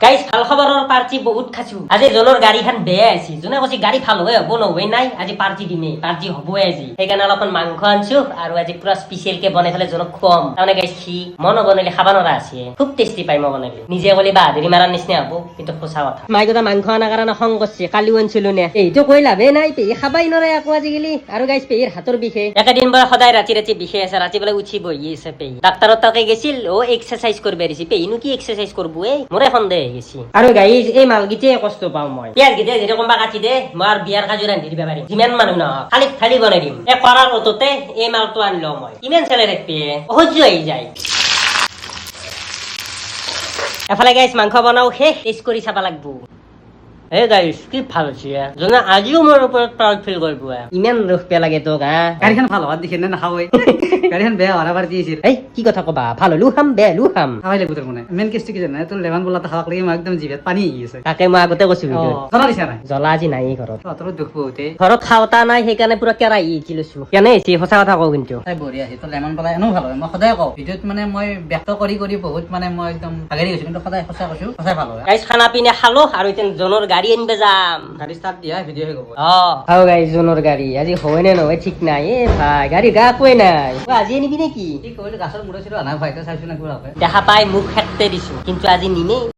guys ভাল খবৰৰ party বহুত খাইছো আজি জনৰ গাড়ীখন বেয়া আছে জনে কৈছে গাড়ী ভাল হৈ হ'ব নহৈ নাই আজি পাৰ্টি দিমে পাৰ্টি হ'বই আজি সেইকাৰণে অলপমান মাংস আনছো আৰু আজি পুৰা স্পেচিয়েল কে বনাই ফেলে জনক খুৱাম তাৰমানে গাইস সি মন বনাইলে খাব নৰা আছে খুব টেষ্টি পাই মই বনাইলে নিজে ক'লে বাহাদুৰি মাৰাৰ নিচিনা হ'ব কিন্তু সঁচা কথা মাই কথা মাংস আনাৰ কাৰণে খং কৰিছে কালিও আনিছিলো নে এইটো কৈ লাভেই নাই পেহী খাবাই নৰে আকৌ আজিকালি আৰু গাইস পেহীৰ হাতৰ বিষে একেদিন পৰা সদায় ৰাতি ৰাতি বিষে আছে ৰাতি বেলা উঠি বহি আছে পেহী ডাক্তৰৰ তাকে গৈছিল ও এক্সাৰচাইজ কৰিব দিছে পেহীনো কি এক্সাৰচাইজ কৰিব এই মোৰে সন্দেহ গৈছে আৰু গাইস এই মালগিটাই কষ্ট পাওঁ মই পিয়াজ গিটা যেটা কোনবা কাটি দে মই আৰু বিয়াৰ কাজু ৰান্ধি দিবা পাৰিম যিমান মানুহ নহওক খালি থালি বনাই দিম এই কৰাৰ অততে এই মালটো আনলো মই কিমান চেলে ৰাখবি সহ্য হৈ যায় এফালে গাইস মাংস বনাও শেষ টেষ্ট কৰি চাবা লাগবো এই গাইস কি ভাল হৈছে জনে আজিও মোৰ ওপৰত প্ৰাউড ফিল কৰিব ইমান দুখ পেয়া লাগে তোক গাড়ীখন ভাল হোৱাৰ দেখি নাখাওঁই গাড়ীখন বেয়া হোৱাৰ এবাৰ দিছিল এই কি কথা কবা ভাল হলো খাম বেয়া হলো খাম খাবাই লাগিব তোৰ মানে মেইন কেছটো কি জানা তোৰ লেমন বোলাটো খাওক লাগি মই একদম জিভাত পানী আহি আছে তাকে মই আগতে কৈছো জ্বলা দিছা নাই জ্বলা আজি নাই ঘৰত তোৰ দুখ বহুতে ঘৰত খাওঁতা নাই সেইকাৰণে পুৰা কেৰাহী ইটি লৈছো কেনে হৈছে সঁচা কথা কওঁ কিন্তু তাই বঢ়িয়া আছে তোৰ লেমন বোলা এনেও ভাল হয় মই সদায় কওঁ ভিডিঅ'ত মানে মই ব্যক্ত কৰি বহুত মানে মই একদম ভাগেৰি গৈছো কিন্তু সদায় সঁচা কৈছো সঁচাই ভাল হয় গাইছ খানা পিনা খালো আৰু এতিয়া জনৰ গাড়ী আনিব যাম গাড়ী ষ্টাৰ্ট দিয়া ভিডিঅ' হৈ গ'ব খাও গাইছ জনৰ গাড়ী আজি হয় নে নহয় ঠিক নাই এ ভাই গাড়ী গা কোৱে নাই আজি আনিবি নেকি কি কৰিলো গাছৰ মূৰে চূৰে আনা ভাইতে চাইছো না কিবা দেখা পাই মুখ খেকতে দিছো কিন্তু আজি নিমেই